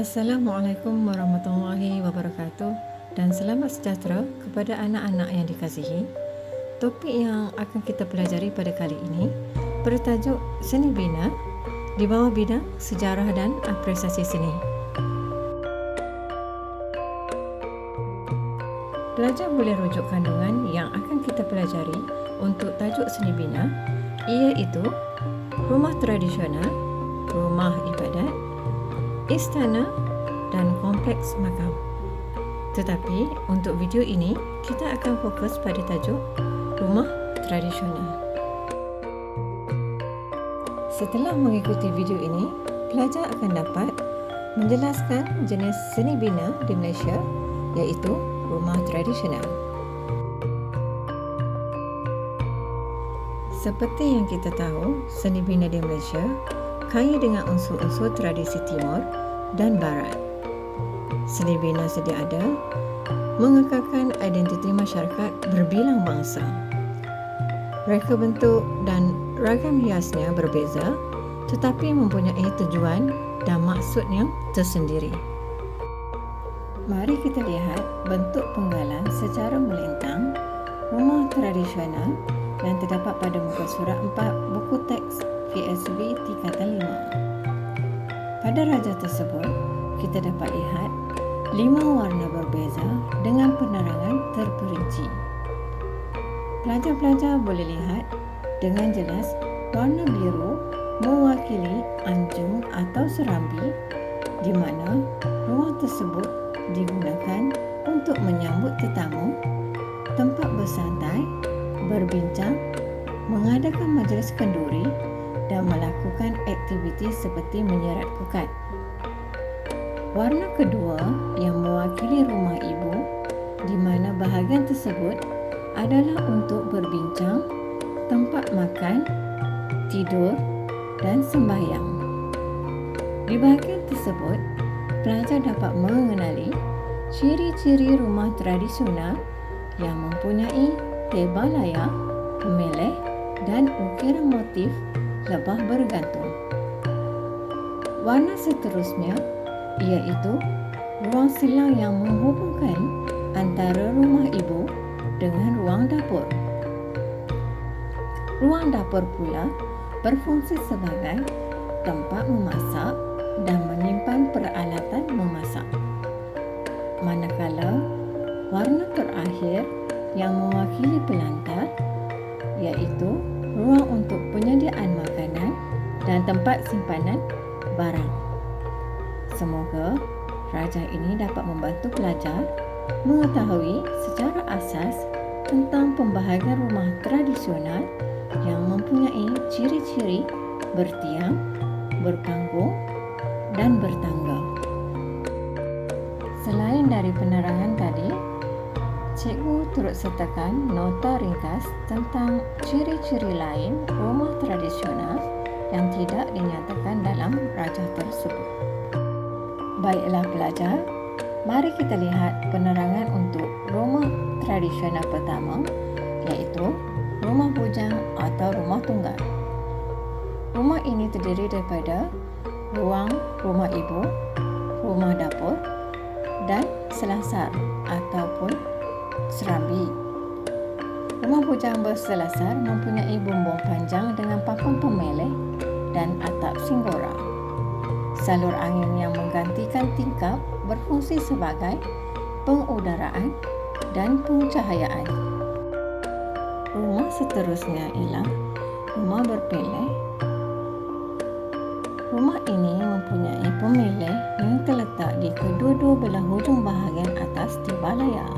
Assalamualaikum warahmatullahi wabarakatuh dan selamat sejahtera kepada anak-anak yang dikasihi. Topik yang akan kita pelajari pada kali ini bertajuk Seni Bina di bawah bidang Sejarah dan Apresiasi Seni. Pelajar boleh rujuk kandungan yang akan kita pelajari untuk tajuk Seni Bina, iaitu rumah tradisional, rumah ibadat, istana dan kompleks makam. Tetapi untuk video ini kita akan fokus pada tajuk rumah tradisional. Setelah mengikuti video ini, pelajar akan dapat menjelaskan jenis seni bina di Malaysia, iaitu rumah tradisional. Seperti yang kita tahu, seni bina di Malaysia kaya dengan unsur-unsur tradisi Timur dan Barat. Seni bina sedia ada mengekalkan identiti masyarakat berbilang bangsa. Reka bentuk dan ragam hiasnya berbeza, tetapi mempunyai tujuan dan maksud yang tersendiri. Mari kita lihat bentuk penggalan secara melintang rumah tradisional yang terdapat pada muka surat 4 buku teks KSB tingkatan 5. Pada raja tersebut, kita dapat lihat 5 warna berbeza dengan penerangan terperinci. Pelajar-pelajar boleh lihat dengan jelas warna biru mewakili anjung atau serambi, di mana ruang tersebut digunakan untuk menyambut tetamu, tempat bersantai, berbincang, mengadakan majlis kenduri dan melakukan aktiviti seperti menyerat pukat. Warna kedua yang mewakili rumah ibu, di mana bahagian tersebut adalah untuk berbincang, tempat makan, tidur dan sembahyang. Di bahagian tersebut, pelajar dapat mengenali ciri-ciri rumah tradisional yang mempunyai tebal layak, pemeleh dan ukiran motif lebah bergantung. Warna seterusnya iaitu ruang silang yang menghubungkan antara rumah ibu dengan ruang dapur. Ruang dapur pula berfungsi sebagai tempat memasak dan menyimpan peralatan memasak. Manakala warna terakhir yang mewakili pelantar iaitu ruang untuk penyediaan makanan dan tempat simpanan barang. Semoga raja ini dapat membantu pelajar mengetahui secara asas tentang pembahagian rumah tradisional yang mempunyai ciri-ciri bertiang, berpanggung dan bertangga. Selain dari penerangan tadi, cikgu turut sertakan nota ringkas tentang ciri-ciri lain rumah tradisional yang tidak dinyatakan dalam rajah tersebut. Baiklah pelajar, mari kita lihat penerangan untuk rumah tradisional pertama, iaitu rumah bujang atau rumah tunggal. Rumah ini terdiri daripada ruang rumah ibu, rumah dapur dan selasar ataupun serambi. Rumah bujang berselasar mempunyai bumbung panjang dengan papan pemeleh dan atap singgora. Salur angin yang menggantikan tingkap berfungsi sebagai pengudaraan dan pencahayaan. Rumah seterusnya ialah rumah berpeleh. Rumah ini mempunyai pemeleh yang terletak di kedua-dua belah hujung bahagian atas tebal layak.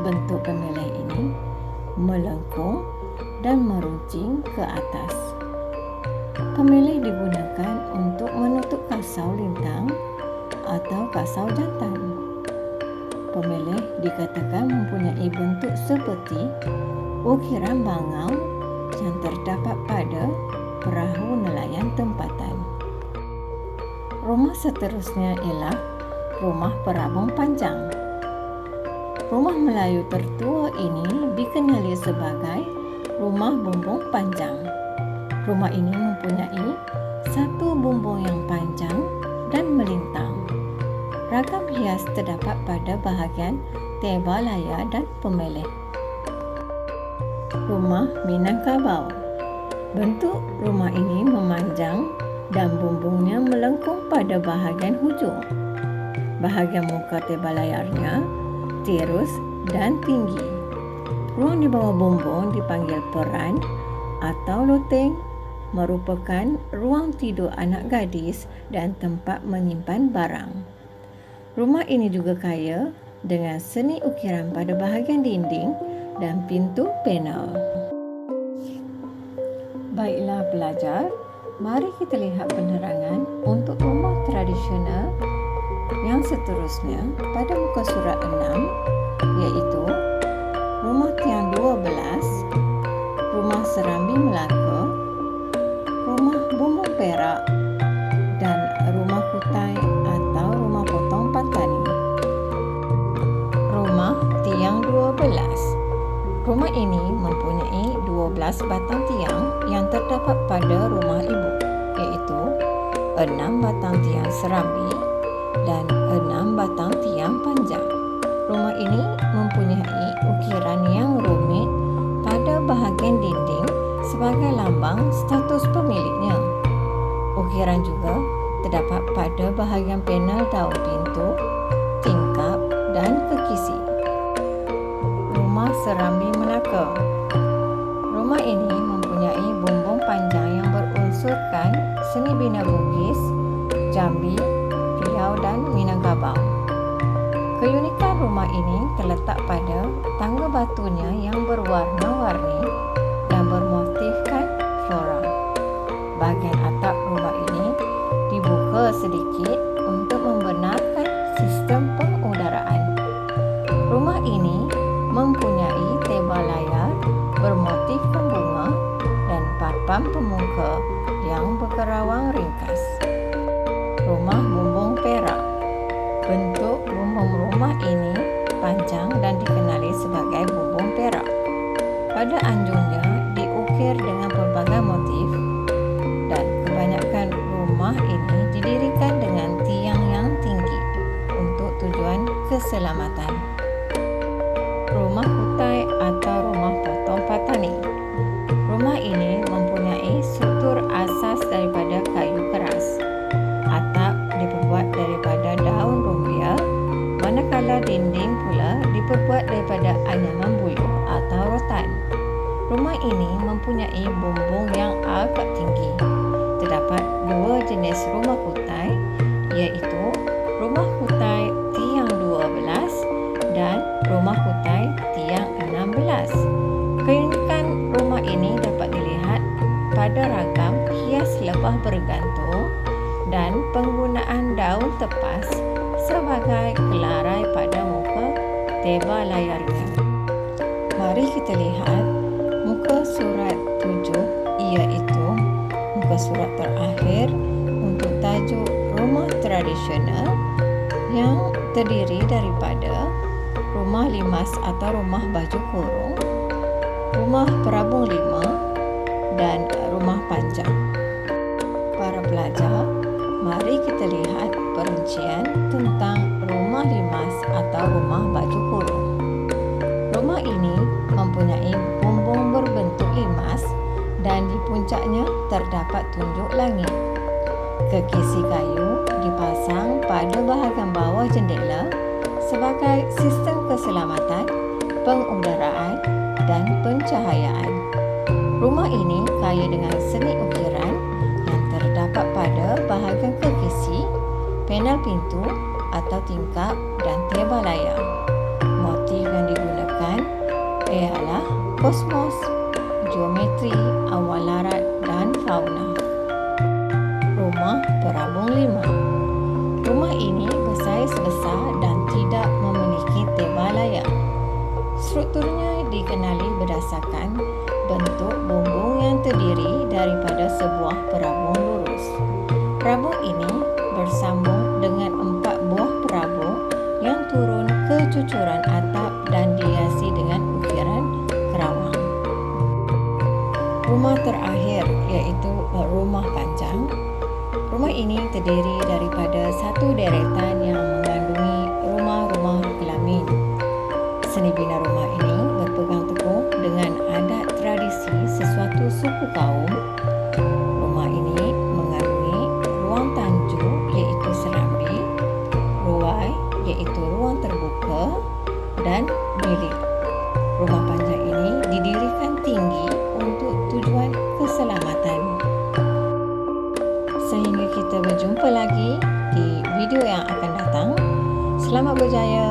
Bentuk pemeleh ini melengkung dan meruncing ke atas. Pemeleh digunakan untuk menutup kasau lintang atau kasau jantan. Pemeleh dikatakan mempunyai bentuk seperti ukiran bangau yang terdapat pada perahu nelayan tempatan. Rumah seterusnya ialah rumah perabung panjang. Rumah Melayu tertua ini dikenali sebagai rumah bumbung panjang. Rumah ini mempunyai satu bumbung yang panjang dan melintang. Ragam hias terdapat pada bahagian tebal layar dan pemeleh. Rumah Minangkabau. Bentuk rumah ini memanjang dan bumbungnya melengkung pada bahagian hujung. Bahagian muka tebal layarnya tirus dan tinggi. Ruang di bawah bumbung dipanggil peran atau loteng, merupakan ruang tidur anak gadis dan tempat menyimpan barang. Rumah ini juga kaya dengan seni ukiran pada bahagian dinding dan pintu panel. Baiklah pelajar, mari kita lihat penerangan untuk rumah tradisional yang seterusnya pada muka surat 6, iaitu rumah tiang 12, rumah serambi Melaka, rumah bumbung perak dan rumah kutai atau rumah potong Patani. Rumah tiang 12. Rumah ini mempunyai 12 batang tiang yang terdapat pada rumah ibu, iaitu 6 batang tiang serambi dan 6 batang tiang panjang. Rumah ini mempunyai ukiran yang rumit pada bahagian dinding sebagai lambang status pemiliknya. Ukiran juga terdapat pada bahagian panel daun pintu, tingkap dan kekisi. Rumah serambi Melaka. Rumah ini mempunyai bumbung panjang yang berunsurkan seni bina Bugis, Jambi, Riau dan Minangkabau. Keunikan rumah ini terletak pada tangga batunya yang berwarna-warni dan bermotifkan flora. Bahagian atap rumah ini dibuka sedikit untuk membenarkan sistem pengudaraan. Rumah ini mempunyai tebal layar bermotifkan bunga dan papan pemuka yang berkerawang ringkas. Rumah bumbung perak. Bentuk bumbung rumah ini panjang dan dikenali sebagai bumbung perak. Pada anjungnya diukir dengan pelbagai motif dan kebanyakan rumah ini didirikan dengan tiang yang tinggi untuk tujuan keselamatan. Rumah kutai atau rumah potong Patani. Rumah ini mempunyai struktur asas daripada kayu keras. Atap diperbuat daripada daun rumbia, manakala dinding pula diperbuat daripada anyaman buluh atau rotan. Rumah ini mempunyai bumbung yang agak tinggi. Terdapat dua jenis rumah kutai, iaitu rumah kutai tiang 12 dan rumah kutai tiang 16. Keunikan rumah ini dapat dilihat pada ragam hias lebah bergantung dan penggunaan daun tepas sebagai kelarai pada muka tebal layarnya. Mari kita lihat muka surat 7, iaitu muka surat terakhir untuk tajuk rumah tradisional yang terdiri daripada rumah limas atau rumah baju kurung, rumah perabung lima dan rumah panjang. Para pelajar, mari kita lihat perincian tentang rumah limas atau rumah baju kurung. Rumah ini mempunyai bumbung berbentuk limas dan di puncaknya terdapat tunjuk langit. Kekisi kayu dipasang pada bahagian bawah jendela sebagai sistem keselamatan, pengudaraan dan pencahayaan. Rumah ini kaya dengan seni ukiran yang terdapat pada bahagian kekisi, panel pintu atau tingkap dan tebal layar. Motif yang digunakan ialah kosmos, geometri, awal larat dan fauna. Rumah perabung lima. Rumah ini bersaiz besar dan tidak memiliki tebal layar. Strukturnya dikenali berdasarkan bentuk bumbung yang terdiri daripada sebuah perabung lurus. Perabung ini bersambung dengan 4 buah perabung yang turun ke cucuran atap dan dihiasi dengan ukiran kerawang. Rumah terakhir iaitu rumah panjang. Rumah ini terdiri daripada satu deretan yang mengandung Seni bina rumah ini berpegang teguh dengan adat tradisi sesuatu suku kaum. Rumah ini mengandungi ruang tanju iaitu serambi, ruai iaitu ruang terbuka dan bilik. Rumah panjang ini didirikan tinggi untuk tujuan keselamatan. Sehingga kita berjumpa lagi di video yang akan datang. Selamat berjaya.